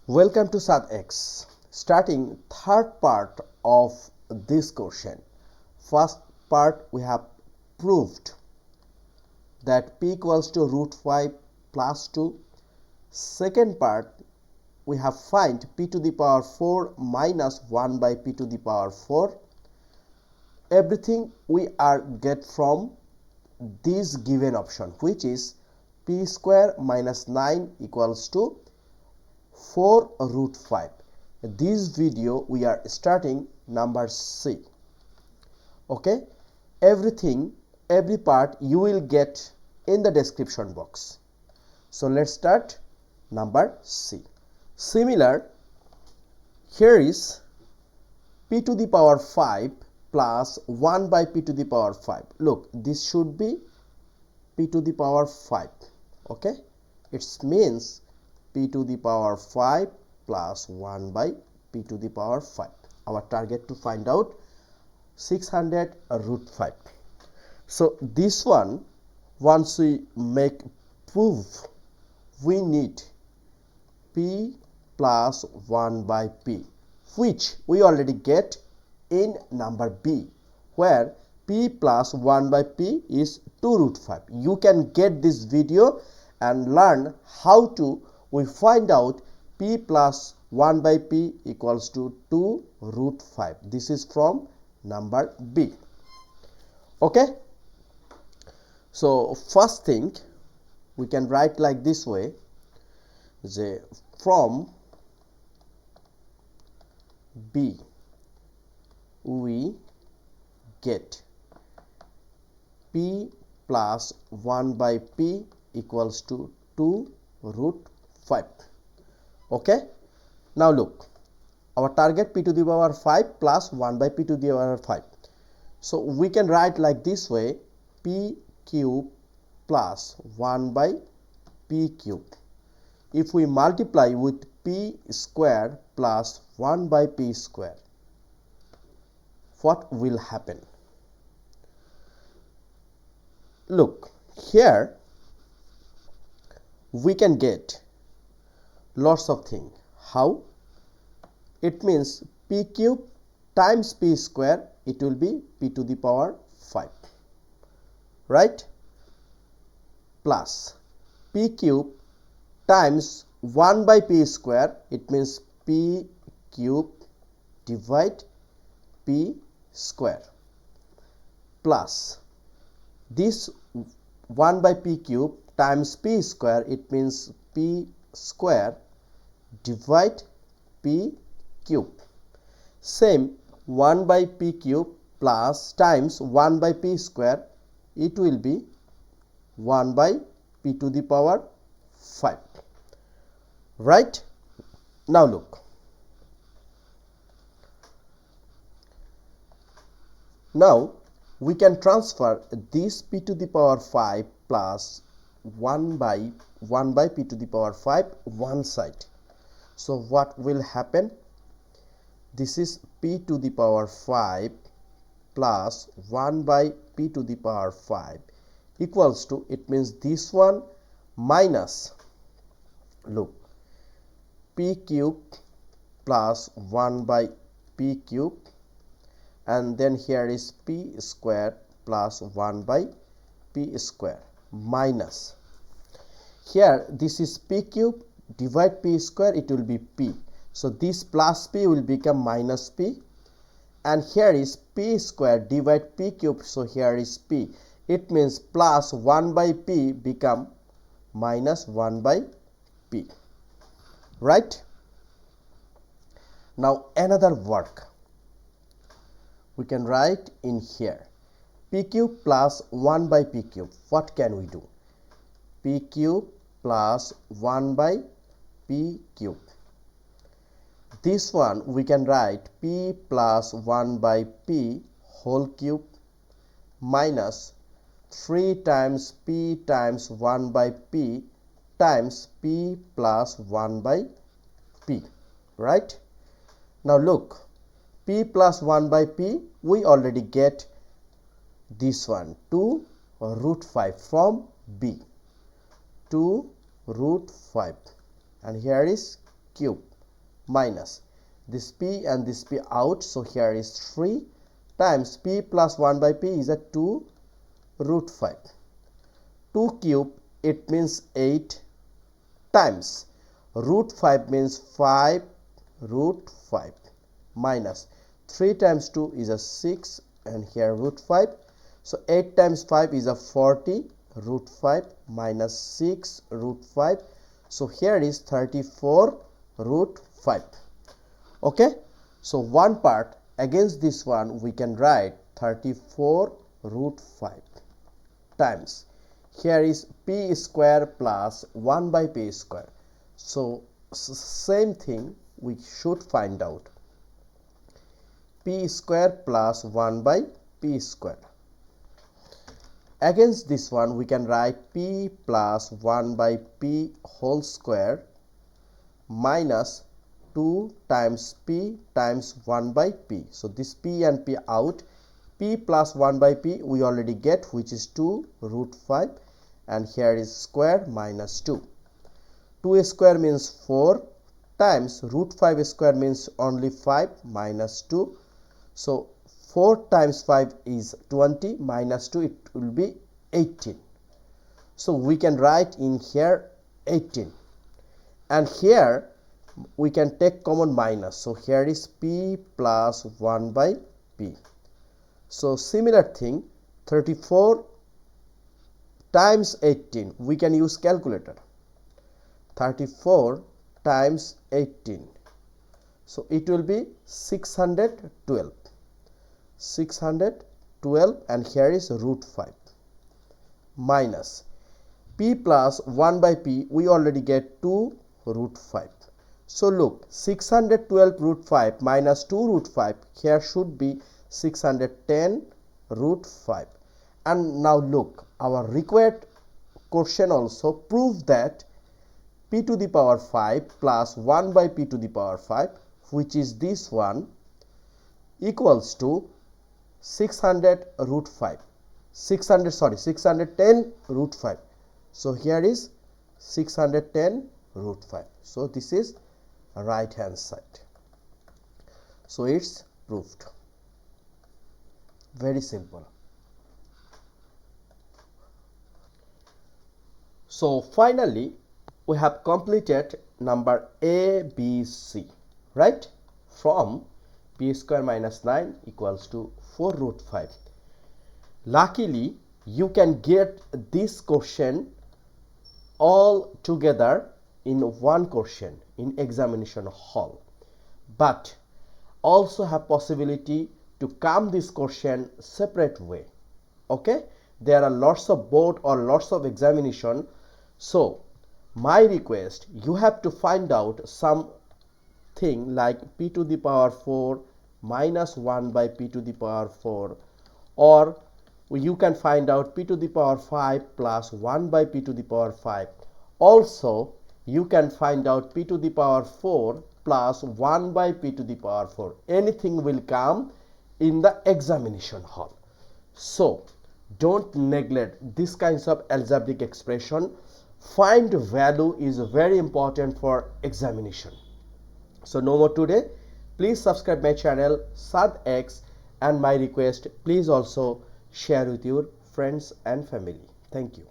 Welcome to Surds. Starting third part of this question. First part we have proved that p equals to root 5 plus 2. Second part we have find p to the power 4 minus 1 by p to the power 4. Everything we are get from this given option, which is p square minus 9 equals to 4 root 5. This video we are starting number C. Okay, every part you will get in the description box. So let's start number C. Similar, here is p to the power 5 plus 1 by p to the power 5. Look, this should be p to the power 5. Okay, it means p to the power 5 plus 1 by p to the power 5. Our target to find out 600 root 5. So this one, once we make proof, we need p plus 1 by p, which we already get in number B, where p plus 1 by p is 2 root 5. You can get this video and learn how to we find out p plus 1 by p equals to 2 root 5. This is from number B. Okay. So first thing we can write like this way, from B we get p plus 1 by p equals to 2 root 5. Okay. Now look, our target p to the power 5 plus 1 by p to the power 5. So we can write like this way, p cube plus 1 by p cube. If we multiply with p square plus 1 by p square, what will happen? Look, here we can get lots of things. How? It means p cube times p square, it will be p to the power 5, right? Plus p cube times 1 by p square, it means p cube divide p square, plus this 1 by p cube times p square, it means p square divide p cube. Same 1 by p cube plus times 1 by p square, it will be 1 by p to the power 5, right? Now look, now we can transfer this p to the power 5 plus 1 by p to the power 5 one side. So what will happen? This is p to the power 5 plus 1 by p to the power 5 equals to, it means this one minus, look, p cube plus 1 by p cube, and then here is p square plus 1 by p square, minus, here this is p cube divide p square, it will be p. So this plus p will become minus p, and here is p square divide p cube, so here is p. It means plus 1 by p become minus 1 by p, right? Now another work we can write in here, p cube plus 1 by p cube. What can we do? P cube plus 1 by p cube. This one we can write p plus 1 by p whole cube minus 3 times p times 1 by p times p plus 1 by p, right? Now look, p plus 1 by p, we already get this one, 2 root 5 from B, 2 root 5, and here is cube. minus this p and this p out, so here is 3 times p plus 1 by p is a 2 root 5. 2 cube, it means 8 times root 5 means 5 root 5 minus 3 times 2 is a 6 and here root 5. So 8 times 5 is a 40 root 5 minus 6 root 5. So here is 34 root 5. Okay. So one part against this one we can write 34 root 5 times. Here is p square plus 1 by p square. So same thing we should find out. P square plus 1 by p square. Against this one we can write p plus 1 by p whole square minus 2 times p times 1 by p. So this p and p out. P plus 1 by p we already get, which is 2 root 5, and here is square minus 2. 2 square means 4 times root 5 square means only 5 minus 2. So 4 times 5 is 20 minus 2, it will be 18. So we can write in here 18, and here we can take common minus. So here is p plus 1 by p. So similar thing, 34 times 18, we can use calculator. 34 times 18, so it will be 612. 612, and here is root 5 minus p plus 1 by p, we already get 2 root 5. So look, 612 root 5 minus 2 root 5, here should be 610 root 5. And now look, our required question also proves that p to the power 5 plus 1 by p to the power 5, which is this one, equals to 610 root 5. So here is 610 root 5. So this is right hand side. So it's proved. Very simple. So finally we have completed number A, B, C, right? From p square minus 9 equals to 4 root 5. Luckily you can get this question all together in one question in examination hall, but also have possibility to come this question separate way. Okay, there are lots of board or lots of examination, so my request, you have to find out something like p to the power 4 minus 1 by p to the power 4, or you can find out p to the power 5 plus 1 by p to the power 5. Also you can find out p to the power 4 plus 1 by p to the power 4. Anything will come in the examination hall. So don't neglect this kinds of algebraic expression. Find value is very important for examination. So no more today. Please subscribe my channel Surds, and my request, please also share with your friends and family. Thank you.